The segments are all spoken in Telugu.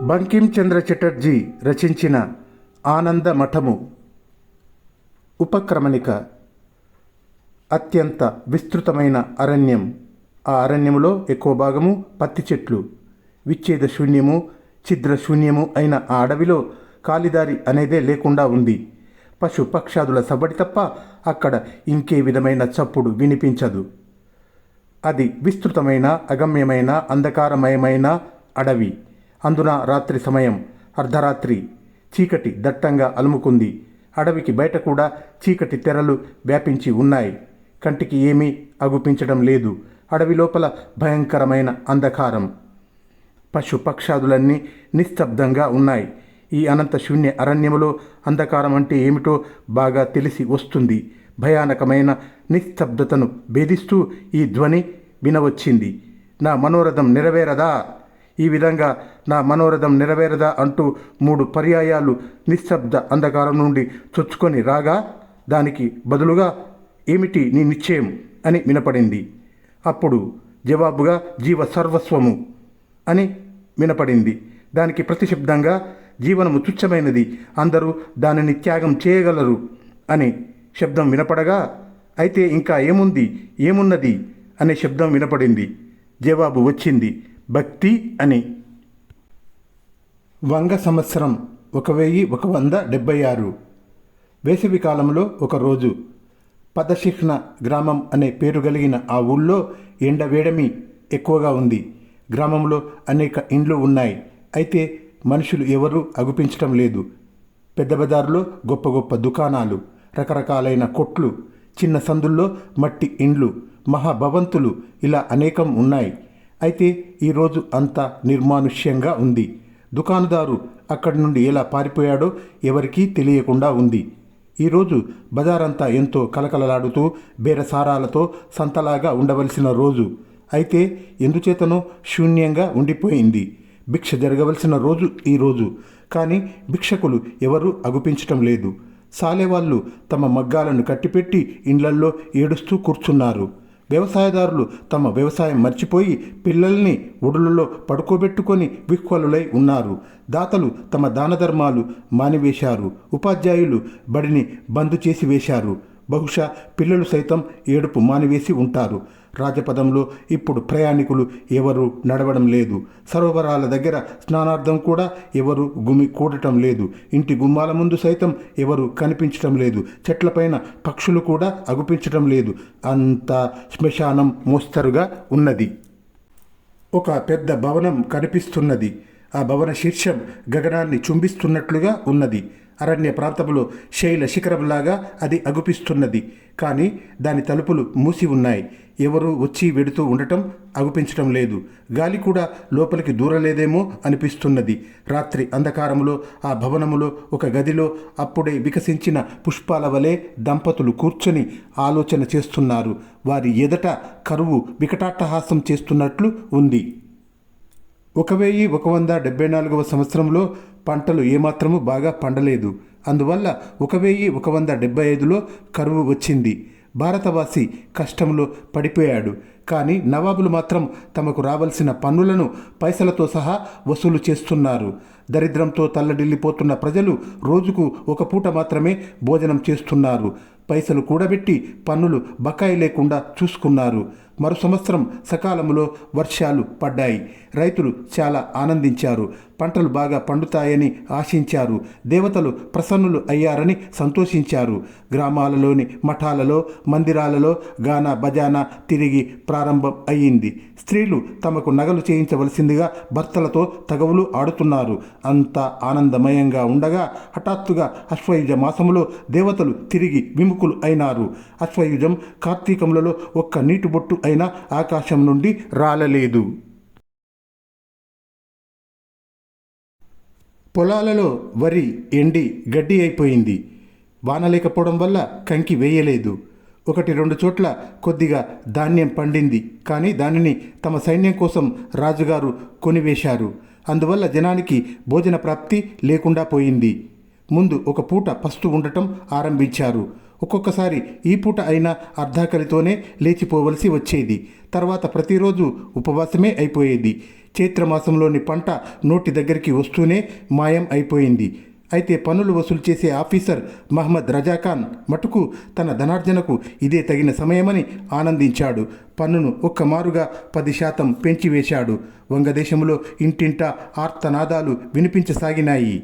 బంకిం చంద్ర చటర్జీ రచించిన ఆనంద మఠము ఉపక్రమణిక. అత్యంత విస్తృతమైన అరణ్యం. ఆ అరణ్యములో ఎక్కువ భాగము పత్తి చెట్లు. విచ్ఛేద శూన్యము, ఛిద్ర శూన్యము అయిన ఆ అడవిలో కాలిదారి అనేదే లేకుండా ఉంది. పశు పక్షాదుల సవ్వడి తప్ప అక్కడ ఇంకే విధమైన చప్పుడు వినిపించదు. అది విస్తృతమైన, అగమ్యమైన, అంధకారమయమైన అడవి. అందున రాత్రి సమయం, అర్ధరాత్రి. చీకటి దట్టంగా అలుముకుంది. అడవికి బయట కూడా చీకటి తెరలు వ్యాపించి ఉన్నాయి. కంటికి ఏమీ అగుపించడం లేదు. అడవి లోపల భయంకరమైన అంధకారం. పశు పక్షాదులన్నీ నిశ్శబ్దంగా ఉన్నాయి. ఈ అనంత శూన్య అరణ్యములో అంధకారం అంటే ఏమిటో బాగా తెలిసి వస్తుంది. భయానకమైన నిశ్శబ్దతను భేదిస్తూ ఈ ధ్వని వినవచ్చింది. నా మనోరథం నెరవేరదా, ఈ విధంగా నా మనోరథం నెరవేరదా అంటూ 3 పర్యాయాలు నిశ్శబ్ద అంధకారం నుండి చొచ్చుకొని రాగా, దానికి బదులుగా ఏమిటి నీ నిశ్చయం అని వినపడింది. అప్పుడు జవాబుగా జీవ సర్వస్వము అని వినపడింది. దానికి ప్రతిశబ్దంగా జీవనము తుచ్చమైనది, అందరూ దానిని త్యాగం చేయగలరు అని శబ్దం వినపడగా, అయితే ఇంకా ఏమున్నది అనే శబ్దం వినపడింది. జవాబు వచ్చింది, భక్తి అని. వంగ సంవత్సరం 1176. వేసవి కాలంలో ఒకరోజు పదశిహ్న గ్రామం అనే పేరు కలిగిన ఆ ఊళ్ళో ఎండవేడమి ఎక్కువగా ఉంది. గ్రామంలో అనేక ఇండ్లు ఉన్నాయి. అయితే మనుషులు ఎవరూ అగుపించటం లేదు. పెద్ద బజారులో గొప్ప గొప్ప దుకాణాలు, రకరకాలైన కొట్లు, చిన్న సందుల్లో మట్టి ఇండ్లు, మహాభవంతులు ఇలా అనేకం ఉన్నాయి. అయితే ఈరోజు అంతా నిర్మానుష్యంగా ఉంది. దుకాణదారు అక్కడి నుండి ఎలా పారిపోయాడో ఎవరికీ తెలియకుండా ఉంది. ఈరోజు బజారంతా ఎంతో కలకలలాడుతూ బేరసారాలతో సంతలాగా ఉండవలసిన రోజు. అయితే ఎందుచేతనో శూన్యంగా ఉండిపోయింది. భిక్ష జరగవలసిన రోజు ఈరోజు. కానీ భిక్షకులు ఎవరూ అగుపించటం లేదు. సాలెవాళ్ళు తమ మగ్గాలను కట్టిపెట్టి ఇండ్లల్లో ఏడుస్తూ కూర్చున్నారు. వ్యవసాయదారులు తమ వ్యవసాయం మర్చిపోయి పిల్లల్ని ఒడులలో పడుకోబెట్టుకొని విహ్వలులై ఉన్నారు. దాతలు తమ దానధర్మాలు మానివేశారు. ఉపాధ్యాయులు బడిని బంద్ చేసి వేశారు. బహుశా పిల్లలు సైతం ఏడుపు మానివేసి ఉంటారు. రాజపదంలో ఇప్పుడు ప్రయాణికులు ఎవరు నడవడం లేదు. సరోవరాల దగ్గర స్నానార్థం కూడా ఎవరు గుమి కూడటం లేదు. ఇంటి గుమ్మాల ముందు సైతం ఎవరు కనిపించటం లేదు. చెట్లపైన పక్షులు కూడా అగుపించటం లేదు. అంతా శ్మశానం మోస్తరుగా ఉన్నది. ఒక పెద్ద భవనం కనిపిస్తున్నది. ఆ భవన శీర్షం గగనాన్ని చుంబిస్తున్నట్లుగా ఉన్నది. అరణ్య ప్రాంతంలో శైల శిఖరంలాగా అది అగుపిస్తున్నది. కానీ దాని తలుపులు మూసి ఉన్నాయి. ఎవరూ వచ్చి వెడుతూ ఉండటం అగుపించటం లేదు. గాలి కూడా లోపలికి దూరలేదేమో అనిపిస్తున్నది. రాత్రి అంధకారములో ఆ భవనములో ఒక గదిలో అప్పుడే వికసించిన పుష్పాల వలె దంపతులు కూర్చొని ఆలోచన చేస్తున్నారు. వారి ఎదట కరువు వికటాట్టహాసం చేస్తున్నట్లు ఉంది. 1174 సంవత్సరంలో పంటలు ఏమాత్రము బాగా పండలేదు. అందువల్ల 1175లో కరువు వచ్చింది. భారతవాసి కష్టంలో పడిపోయాడు. కానీ నవాబులు మాత్రం తమకు రావాల్సిన పన్నులను పైసలతో సహా వసూలు చేస్తున్నారు. దరిద్రంతో తల్లడిల్లిపోతున్న ప్రజలు రోజుకు ఒక పూట మాత్రమే భోజనం చేస్తున్నారు. పైసలు కూడబెట్టి పన్నులు బకాయి లేకుండా చూసుకున్నారు. మరో సంవత్సరం సకాలంలో వర్షాలు పడ్డాయి. రైతులు చాలా ఆనందించారు. పంటలు బాగా పండుతాయని ఆశించారు. దేవతలు ప్రసన్నులు అయ్యారని సంతోషించారు. గ్రామాలలోని మఠాలలో, మందిరాలలో గానా బజానా తిరిగి ప్రారంభం అయ్యింది. స్త్రీలు తమకు నగలు చేయించవలసిందిగా భర్తలతో తగవులు ఆడుతున్నారు. అంతా ఆనందమయంగా ఉండగా హఠాత్తుగా అశ్వయుజ మాసములో దేవతలు తిరిగి విముఖులు అయినారు. అశ్వయుజం కార్తీకములలో ఒక్క నీటి బొట్టు అయినా ఆకాశం నుండి రాలలేదు. పొలాలలో వరి ఎండి గడ్డి అయిపోయింది. వాన లేకపోవడం వల్ల కంకి వేయలేదు. 1-2 చోట్ల కొద్దిగా ధాన్యం పండింది. కానీ దానిని తమ సైన్యం కోసం రాజుగారు కొనివేశారు. అందువల్ల జనానికి భోజన ప్రాప్తి లేకుండా పోయింది. ముందు ఒక పూట పస్తు ఉండటం ఆరంభించారు. ఒక్కొక్కసారి ఈ పూట అయినా అర్ధాకలితోనే లేచిపోవలసి వచ్చేది. తర్వాత ప్రతిరోజు ఉపవాసమే అయిపోయేది. చైత్రమాసంలోని పంట నోటి దగ్గరికి వస్తూనే మాయం అయిపోయింది. అయితే పన్నులు వసూలు చేసే ఆఫీసర్ మహమ్మద్ రజాఖాన్ మటుకు తన ధనార్జనకు ఇదే తగిన సమయమని ఆనందించాడు. పన్నును ఒక్కమారుగా 10% పెంచివేశాడు. వంగదేశంలో ఇంటింటా ఆర్తనాదాలు వినిపించసాగినాయి.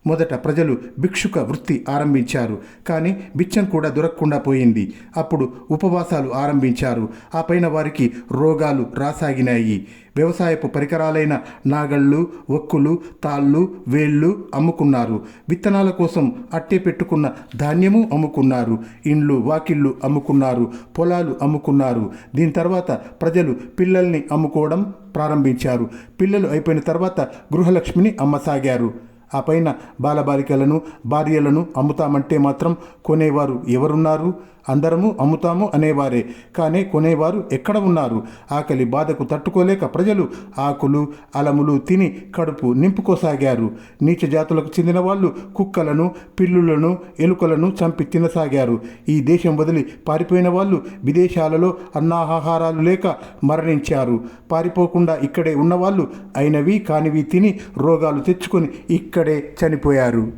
మొదట ప్రజలు భిక్షుక వృత్తి ఆరంభించారు. కానీ బిచ్చం కూడా దొరకకుండా పోయింది. అప్పుడు ఉపవాసాలు ఆరంభించారు. ఆ పైన వారికి రోగాలు రాసాగినాయి. వ్యవసాయపు పరికరాలైన నాగళ్ళు, ఒక్కులు, తాళ్ళు, వేళ్ళు అమ్ముకున్నారు. విత్తనాల కోసం అట్టే పెట్టుకున్న ధాన్యము అమ్ముకున్నారు. ఇండ్లు వాకిళ్ళు అమ్ముకున్నారు. పొలాలు అమ్ముకున్నారు. దీని తర్వాత ప్రజలు పిల్లల్ని అమ్ముకోవడం ప్రారంభించారు. పిల్లలు అయిపోయిన తర్వాత గృహలక్ష్మిని అమ్మసాగారు. ఆ పైన బాలబాలికలను, భార్యలను అమ్ముతామంటే మాత్రం కొనేవారు ఎవరున్నారు? అందరము అమ్ముతాము అనేవారే. కానీ కొనేవారు ఎక్కడ ఉన్నారు? ఆకలి బాధకు తట్టుకోలేక ప్రజలు ఆకులు అలములు తిని కడుపు నింపుకోసాగారు. నీచ జాతులకు చెందిన వాళ్ళు కుక్కలను, పిల్లులను, ఎలుకలను చంపి తినసాగారు. ఈ దేశం వదిలి పారిపోయిన వాళ్ళు విదేశాలలో అన్నాహారాలు లేక మరణించారు. పారిపోకుండా ఇక్కడే ఉన్నవాళ్ళు అయినవి కానివి తిని రోగాలు తెచ్చుకొని ఇక్కడే చనిపోయారు.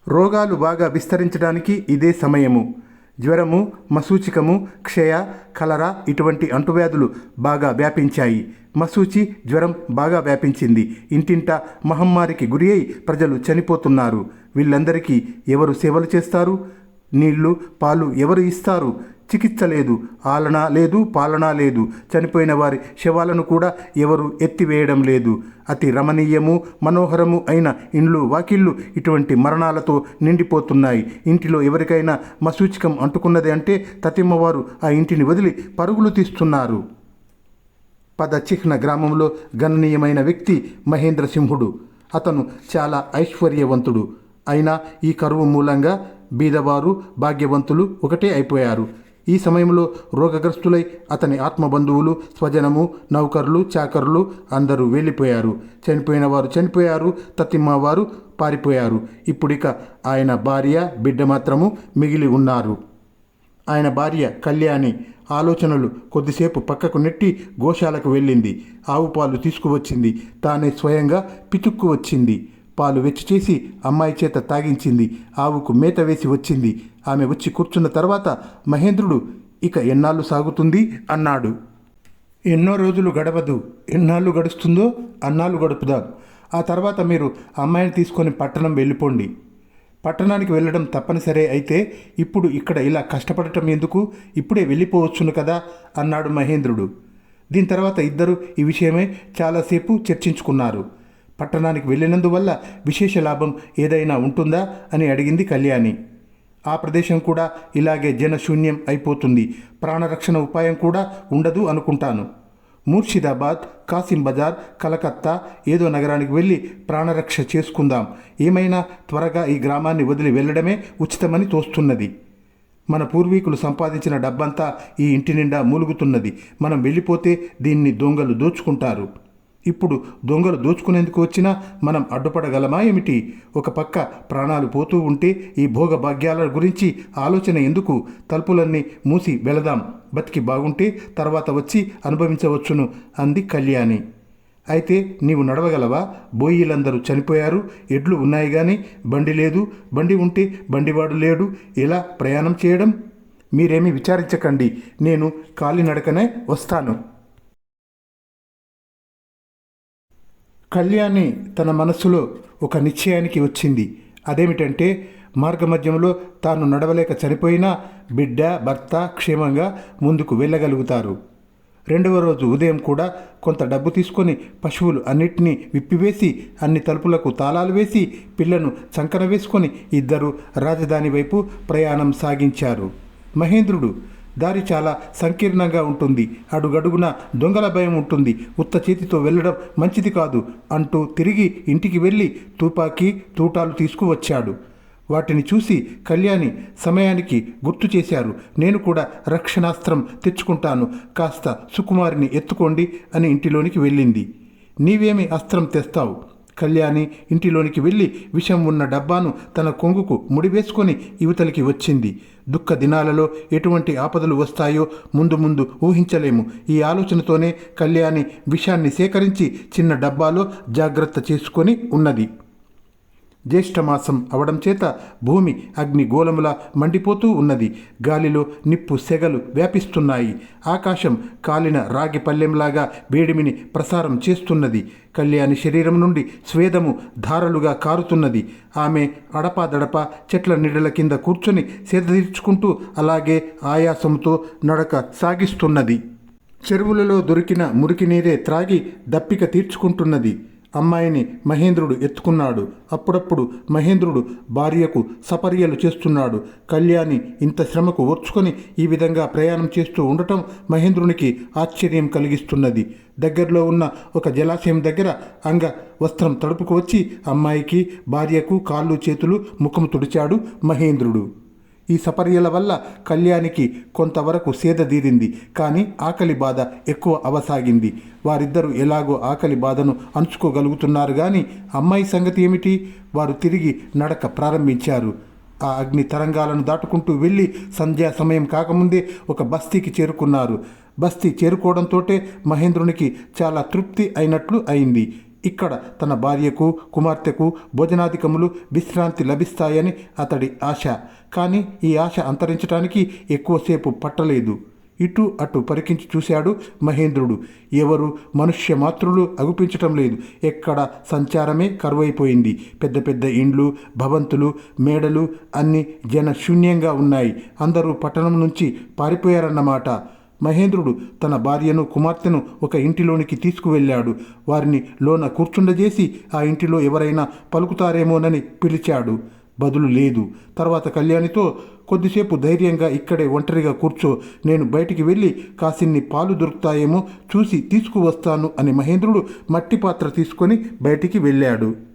రోగాలు బాగా విస్తరించడానికి ఇదే సమయము. జ్వరము, మశూచికము, క్షయ, కలరా ఇటువంటి అంటువ్యాధులు బాగా వ్యాపించాయి. మశూచి, జ్వరం బాగా వ్యాపించింది. ఇంటింటా మహమ్మారికి గురి అయి ప్రజలు చనిపోతున్నారు. వీళ్ళందరికీ ఎవరు సేవలు చేస్తారు? నీళ్లు, పాలు ఎవరు ఇస్తారు? చికిత్స లేదు, ఆలన లేదు, పాలన లేదు. చనిపోయిన వారి శవాలను కూడా ఎవరు ఎత్తివేయడం లేదు. అతి రమణీయము, మనోహరము అయిన ఇండ్లు వాకిళ్ళు ఇటువంటి మరణాలతో నిండిపోతున్నాయి. ఇంటిలో ఎవరికైనా మశూచికం అంటుకున్నది అంటే తతిమ్మవారు ఆ ఇంటిని వదిలి పరుగులు తీస్తున్నారు. పదచిహ్న గ్రామంలో గణనీయమైన వ్యక్తి మహేంద్ర సింహుడు. అతను చాలా ఐశ్వర్యవంతుడు. అయినా ఈ కరువు మూలంగా బీదవారు, భాగ్యవంతులు ఒకటే అయిపోయారు. ఈ సమయంలో రోగగ్రస్తులై అతని ఆత్మబంధువులు, స్వజనము, నౌకర్లు, చాకర్లు అందరూ వెళ్ళిపోయారు. చనిపోయిన వారు చనిపోయారు. తతిమ్మవారు పారిపోయారు. ఇప్పుడిక ఆయన భార్య, బిడ్డ మాత్రము మిగిలి ఉన్నారు. ఆయన భార్య కళ్యాణి ఆలోచనలు కొద్దిసేపు పక్కకు నెట్టి గోశాలకు వెళ్ళింది. ఆవు పాలు తీసుకువచ్చింది. తానే స్వయంగా పితుక్కు వచ్చింది. పాలు వెచ్చిచేసి అమ్మాయి చేత తాగించింది. ఆవుకు మేత వేసి వచ్చింది. ఆమె వచ్చి కూర్చున్న తర్వాత మహేంద్రుడు ఇక ఎన్నాళ్ళు సాగుతుంది అన్నాడు. ఎన్నో రోజులు గడవదు. ఎన్నాళ్ళు గడుస్తుందో అన్నాళ్ళు గడుపుదాం. ఆ తర్వాత మీరు అమ్మాయిని తీసుకొని పట్టణం వెళ్ళిపోండి. పట్టణానికి వెళ్ళడం తప్పనిసరే. అయితే ఇప్పుడు ఇక్కడ ఇలా కష్టపడటం ఎందుకు? ఇప్పుడే వెళ్ళిపోవచ్చును కదా అన్నాడు మహేంద్రుడు. దీని తర్వాత ఇద్దరు ఈ విషయమై చాలాసేపు చర్చించుకున్నారు. పట్టణానికి వెళ్ళినందువల్ల విశేష లాభం ఏదైనా ఉంటుందా అని అడిగింది కళ్యాణి. ఆ ప్రదేశం కూడా ఇలాగే జనశూన్యం అయిపోతుంది. ప్రాణరక్షణ ఉపాయం కూడా ఉండదు అనుకుంటాను. ముర్షిదాబాద్, కాసిం బజార్, కలకత్తా ఏదో నగరానికి వెళ్ళి ప్రాణరక్ష చేసుకుందాం. ఏమైనా త్వరగా ఈ గ్రామాన్ని వదిలి వెళ్ళడమే ఉచితమని తోస్తున్నది. మన పూర్వీకులు సంపాదించిన డబ్బంతా ఈ ఇంటి నిండా మూలుగుతున్నది. మనం వెళ్ళిపోతే దీన్ని దొంగలు దోచుకుంటారు. ఇప్పుడు దొంగలు దోచుకునేందుకు వచ్చినా మనం అడ్డుపడగలమా ఏమిటి? ఒక పక్క ప్రాణాలు పోతూ ఉంటే ఈ భోగభాగ్యాల గురించి ఆలోచన ఎందుకు? తలుపులన్నీ మూసి వెళదాం. బతికి బాగుంటే తర్వాత వచ్చి అనుభవించవచ్చును అంది కళ్యాణి. అయితే నీవు నడవగలవా? బోయిలందరూ చనిపోయారు. ఎడ్లు ఉన్నాయి కానీ బండి లేదు. బండి ఉంటే బండివాడు లేడు. ఎలా ప్రయాణం చేయడం? మీరేమీ విచారించకండి. నేను కాలినడకనే వస్తాను. కళ్యాణి తన మనస్సులో ఒక నిశ్చయానికి వచ్చింది. అదేమిటంటే మార్గమధ్యంలో తాను నడవలేక చనిపోయినా బిడ్డ, భర్త క్షేమంగా ముందుకు వెళ్ళగలుగుతారు. రెండవ రోజు ఉదయం కూడా కొంత డబ్బు తీసుకొని పశువులు అన్నిటినీ విప్పివేసి అన్ని తలుపులకు తాళాలు వేసి పిల్లను చంకన వేసుకొని ఇద్దరు రాజధాని వైపు ప్రయాణం సాగించారు. మహేంద్రుడు దారి చాలా సంకీర్ణంగా ఉంటుంది. అడుగడుగున దొంగల భయం ఉంటుంది. ఉత్త చేతితో వెళ్ళడం మంచిది కాదు అంటూ తిరిగి ఇంటికి వెళ్ళి తుపాకీ, తూటాలు తీసుకువచ్చాడు. వాటిని చూసి కళ్యాణి సమయానికి గుర్తు చేశారు. నేను కూడా రక్షణాస్త్రం తెచ్చుకుంటాను. కాస్త సుకుమారిని ఎత్తుకోండి అని ఇంటిలోనికి వెళ్ళింది. నీవేమి అస్త్రం తెస్తావు? కళ్యాణి ఇంటిలోనికి వెళ్ళి విషం ఉన్న డబ్బాను తన కొంగుకు ముడివేసుకొని యువతలికి వచ్చింది. దుఃఖ దినాలలో ఎటువంటి ఆపదలు వస్తాయో ముందు ముందు ఊహించలేము. ఈ ఆలోచనతోనే కళ్యాణి విషాన్ని సేకరించి చిన్న డబ్బాలో జాగ్రత్త చేసుకొని ఉన్నది. జ్యేష్ఠమాసం అవడం చేత భూమి అగ్నిగోళములా మండిపోతూ ఉన్నది. గాలిలో నిప్పు సెగలు వ్యాపిస్తున్నాయి. ఆకాశం కాలిన రాగి పల్లెంలాగా వేడిమిని ప్రసారం చేస్తున్నది. కళ్యాణి శరీరం నుండి స్వేదము ధారలుగా కారుతున్నది. ఆమె అడపాదడపా చెట్ల నీడల కింద కూర్చొని సేద తీర్చుకుంటూ అలాగే ఆయాసంతో నడక సాగిస్తున్నది. చెరువులలో దొరికిన మురికి నీరే త్రాగి దప్పిక తీర్చుకుంటున్నది. అమ్మాయిని మహేంద్రుడు ఎత్తుకున్నాడు. అప్పుడప్పుడు మహేంద్రుడు భార్యకు సపర్యలు చేస్తున్నాడు. కళ్యాణి ఇంత శ్రమకు ఓర్చుకొని ఈ విధంగా ప్రయాణం చేస్తూ ఉండటం మహేంద్రునికి ఆశ్చర్యం కలిగిస్తున్నది. దగ్గరలో ఉన్న ఒక జలాశయం దగ్గర అంగ వస్త్రం తడుపుకు వచ్చి అమ్మాయికి భార్యకు కాళ్ళు చేతులు ముఖం తుడిచాడు మహేంద్రుడు. ఈ సపర్యల వల్ల కళ్యాణికి కొంతవరకు సేద తీరింది. కానీ ఆకలి బాధ ఎక్కువ అవసాగింది. వారిద్దరూ ఎలాగో ఆకలి బాధను అణుచుకోగలుగుతున్నారు. కానీ అమ్మాయి సంగతి ఏమిటి? వారు తిరిగి నడక ప్రారంభించారు. ఆ అగ్ని తరంగాలను దాటుకుంటూ వెళ్ళి సంధ్యా సమయం కాకముందే ఒక బస్తీకి చేరుకున్నారు. బస్తీ చేరుకోవడంతో మహేంద్రునికి చాలా తృప్తి అయినట్లు అయింది. ఇక్కడ తన భార్యకు కుమార్తెకు భోజనాధికములు విశ్రాంతి లభిస్తాయని అతడి ఆశ. కానీ ఈ ఆశ అంతరించడానికి ఎక్కువసేపు పట్టలేదు. ఇటు అటు పరికించి చూశాడు మహేంద్రుడు. ఎవరు మనుష్య మాతృలు అగుపించటం లేదు. ఎక్కడ సంచారమే కరువైపోయింది. పెద్ద పెద్ద ఇండ్లు, భవంతులు, మేడలు అన్నీ జనశూన్యంగా ఉన్నాయి. అందరూ పట్టణం నుంచి పారిపోయారన్నమాట. మహేంద్రుడు తన భార్యను కుమార్తెను ఒక ఇంటిలోనికి తీసుకువెళ్ళాడు. వారిని లోన కూర్చుండజేసి ఆ ఇంటిలో ఎవరైనా పలుకుతారేమోనని పిలిచాడు. బదులు లేదు. తర్వాత కళ్యాణితో కొద్దిసేపు ధైర్యంగా ఇక్కడే ఒంటరిగా కూర్చో, నేను బయటికి వెళ్ళి కాసిన్ని పాలు దొరుకుతాయేమో చూసి తీసుకువస్తాను అని మహేంద్రుడు మట్టి పాత్ర తీసుకొని బయటికి వెళ్ళాడు.